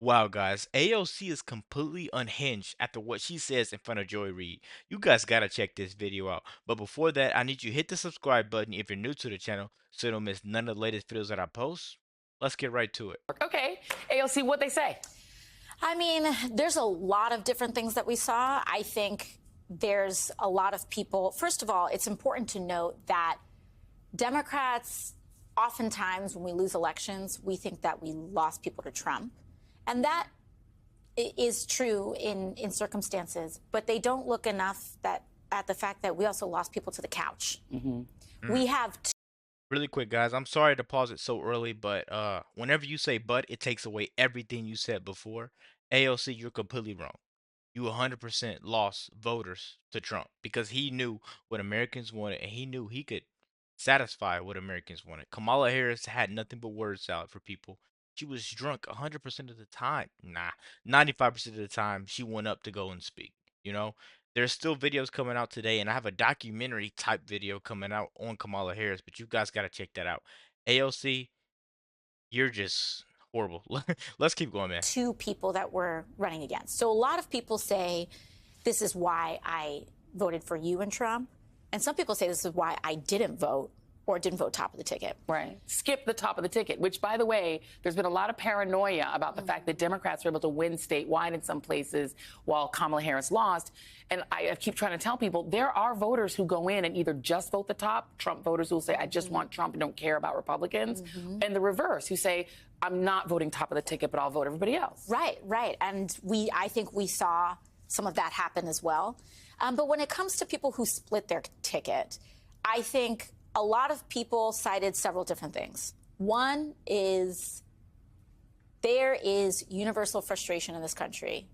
Wow, guys, AOC is completely unhinged after what she says in front of Joy Reid. You guys gotta check this video out. But before that, I need you to hit the subscribe button if you're new to the channel so you don't miss none of the latest videos that I post. Let's get right to it. Okay, AOC, what they say? I mean, there's a lot of different things that we saw. I think there's a lot of people. First of all, it's important to note that Democrats, oftentimes when we lose elections, we think that we lost people to Trump. And that is true in circumstances, but they don't look enough at the fact that we also lost people to the couch. We have Really quick, guys, I'm sorry to pause it so early, but whenever you say "but," it takes away everything you said before. AOC, you're completely wrong. You 100% lost voters to Trump because he knew what Americans wanted and he knew he could satisfy what Americans wanted. Kamala Harris had nothing but word salad for people. She was drunk 100% of the time. Nah, 95% of the time she went up to go and speak. You know, there's still videos coming out today, and I have a documentary type video coming out on Kamala Harris, but you guys got to check that out. AOC, you're just horrible. Let's keep going, man. two people that we're running against. So a lot of people say this is why I voted for you and Trump. And some people say this is why I didn't vote or didn't vote top of the ticket. Right. Skip the top of the ticket, which, by the way, there's been a lot of paranoia about the fact that Democrats were able to win statewide in some places while Kamala Harris lost. And I keep trying to tell people there are voters who go in and either just vote the top, Trump voters who will say, I just want Trump and don't care about Republicans, and the reverse, who say, I'm not voting top of the ticket, but I'll vote everybody else. Right, right. And I think we saw some of that happen as well. But when it comes to people who split their ticket, I think a lot of people cited several different things. One is there is universal frustration in this country,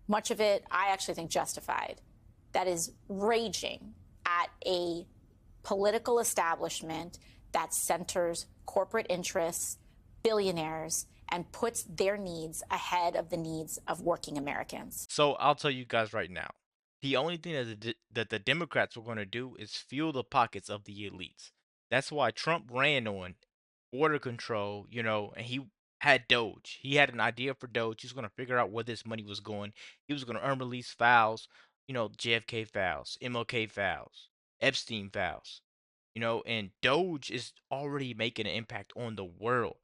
much of it, I actually think, justified, that is raging at a political establishment that centers corporate interests, billionaires, and puts their needs ahead of the needs of working Americans. So I'll tell you guys right now, the only thing that the Democrats were going to do is fuel the pockets of the elites. That's why Trump ran on border control, and he had Doge. He had an idea for Doge. He was going to figure out where this money was going. He was going to release files, JFK files, MLK files, Epstein files, and Doge is already making an impact on the world.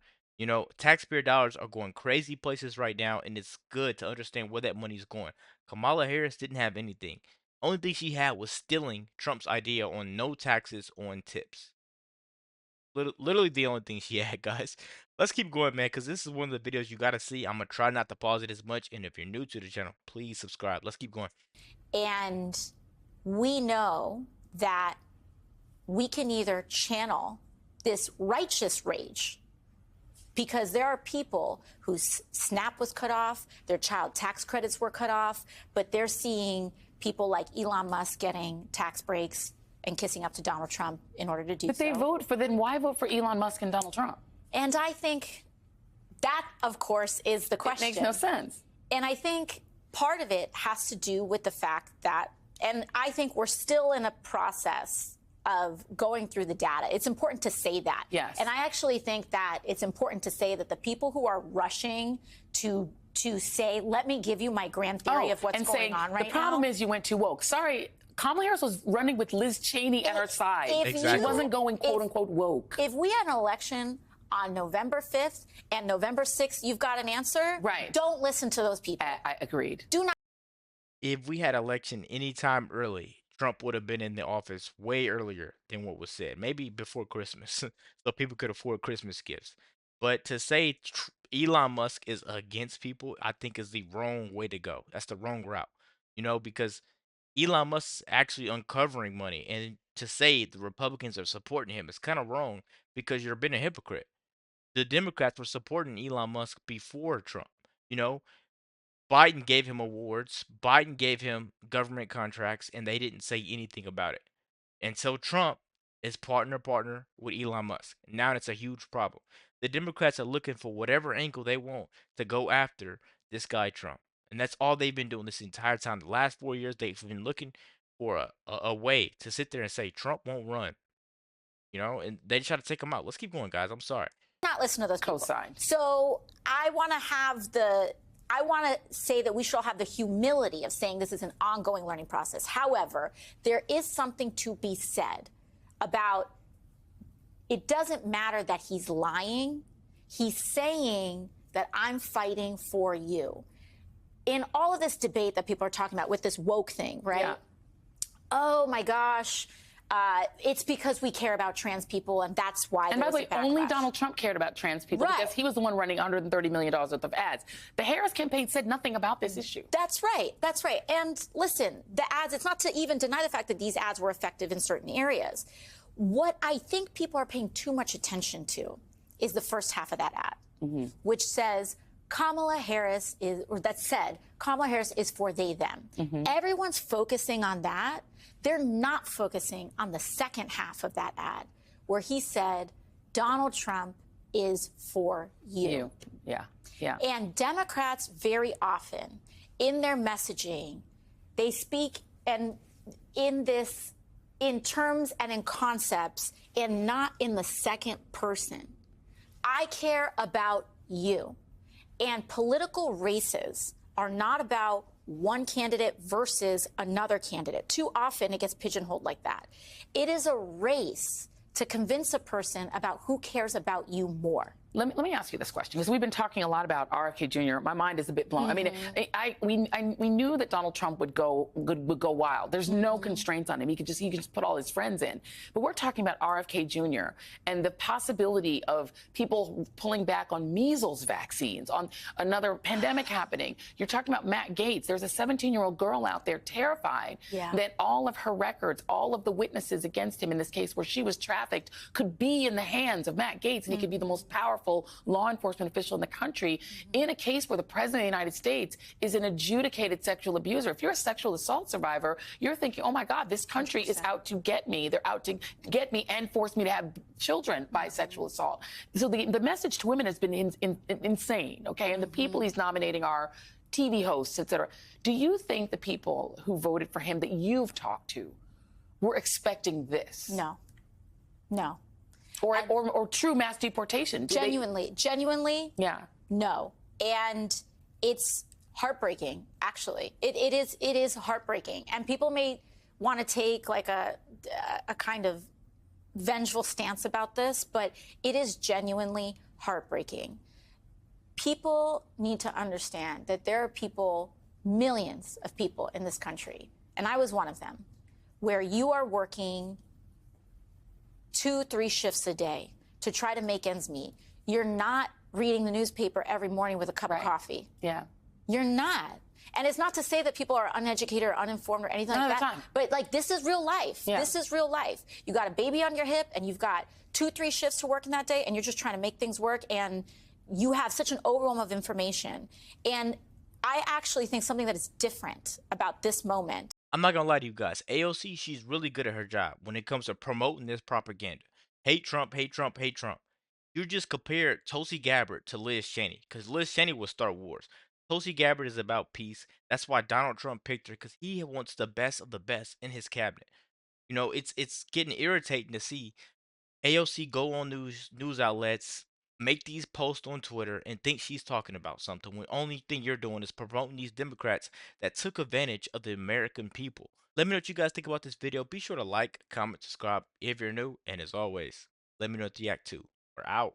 Taxpayer dollars are going crazy places right now, and it's good to understand where that money's going. Kamala Harris didn't have anything. Only thing she had was stealing Trump's idea on no taxes on tips. Literally the only thing she had, guys. Let's keep going, man, because this is one of the videos you got to see. I'm going to try not to pause it as much, and if you're new to the channel, please subscribe. Let's keep going. And we know that we can either channel this righteous rage because there are people whose SNAP was cut off, their child tax credits were cut off, but they're seeing people like Elon Musk getting tax breaks and kissing up to Donald Trump in order to do so. But they vote for, then why vote for Elon Musk and Donald Trump? And I think that, of course, is the question. It makes no sense. And I think part of it has to do with the fact that, and I think we're still in a process of going through the data. It's important to say that. Yes. And I actually think that it's important to say that the people who are rushing to say, let me give you my grand theory of what's going on right now. The problem is you went too woke. Sorry, Kamala Harris was running with Liz Cheney at her side. Exactly. She wasn't going, quote unquote, woke. If we had an election on November 5th and November 6th, you've got an answer. Right. Don't listen to those people. I agreed. Do not. If we had election any time early, Trump would have been in the office way earlier than what was said. Maybe before Christmas, so people could afford Christmas gifts. But to say Elon Musk is against people, I think is the wrong way to go. That's the wrong route, because Elon Musk is actually uncovering money. And to say the Republicans are supporting him is kind of wrong because you're being a hypocrite. The Democrats were supporting Elon Musk before Trump, you know? Biden gave him awards, Biden gave him government contracts, and they didn't say anything about it. And so Trump is partner with Elon Musk. Now it's a huge problem. The Democrats are looking for whatever angle they want to go after this guy Trump. And that's all they've been doing this entire time. The last 4 years, they've been looking for a way to sit there and say Trump won't run. And they try to take him out. Let's keep going, guys. I'm sorry. Not listen to those people. Cosign. So I want to say that we should all have the humility of saying this is an ongoing learning process. However, there is something to be said about it doesn't matter that he's lying. He's saying that I'm fighting for you. In all of this debate that people are talking about with this woke thing, right? Yeah. Oh my gosh. It's because we care about trans people, and that's why. And by the way, only Donald Trump cared about trans people because he was the one running $130 million worth of ads. The Harris campaign said nothing about this issue. That's right. That's right. And listen, the ads, it's not to even deny the fact that these ads were effective in certain areas. What I think people are paying too much attention to is the first half of that ad, which says, Kamala Harris is, or that said, Kamala Harris is for they, them. Everyone's focusing on that. They're not focusing on the second half of that ad, where he said, Donald Trump is for you. Yeah, yeah. And Democrats very often, in their messaging, they speak in terms and in concepts and not in the second person. I care about you. And political races are not about one candidate versus another candidate. Too often it gets pigeonholed like that. It is a race to convince a person about who cares about you more. Let me ask you this question, because we've been talking a lot about RFK Jr. My mind is a bit blown. I mean, we knew that Donald Trump would go wild. There's no constraints on him. He could just put all his friends in. But we're talking about RFK Jr. and the possibility of people pulling back on measles vaccines, on another pandemic happening. You're talking about Matt Gaetz. There's a 17-year-old girl out there terrified that all of her records, all of the witnesses against him in this case where she was trafficked could be in the hands of Matt Gaetz, and he could be the most powerful law enforcement official in the country in a case where the president of the United States is an adjudicated sexual abuser. If you're a sexual assault survivor, you're thinking, oh my God, this country is out to get me. They're out to get me and force me to have children by sexual assault. So the message to women has been insane, okay? And the people he's nominating are TV hosts, et cetera. Do you think the people who voted for him that you've talked to were expecting this? No. No. Or true mass deportation. Genuinely, yeah, no. And it's heartbreaking, actually. It is heartbreaking. And people may want to take like a kind of vengeful stance about this, but it is genuinely heartbreaking. People need to understand that there are people, millions of people in this country, and I was one of them, where you are working 2-3 shifts a day to try to make ends meet. You're not reading the newspaper every morning with a cup of coffee. Yeah. You're not. And it's not to say that people are uneducated or uninformed or anything like that. But like, this is real life. Yeah. This is real life. You got a baby on your hip and you've got 2-3 shifts to work in that day and you're just trying to make things work, and you have such an overwhelm of information. And I actually think something that is different about this moment. I'm not gonna lie to you guys. AOC, she's really good at her job when it comes to promoting this propaganda. Hate Trump, hate Trump, hate Trump. You just compared Tulsi Gabbard to Liz Cheney, because Liz Cheney will start wars. Tulsi Gabbard is about peace. That's why Donald Trump picked her, because he wants the best of the best in his cabinet. You know, it's getting irritating to see AOC go on news outlets, make these posts on Twitter, and think she's talking about something when the only thing you're doing is promoting these Democrats that took advantage of the American people. Let me know what you guys think about this video. Be sure to like, comment, subscribe if you're new, and as always, let me know what you act to. We're out.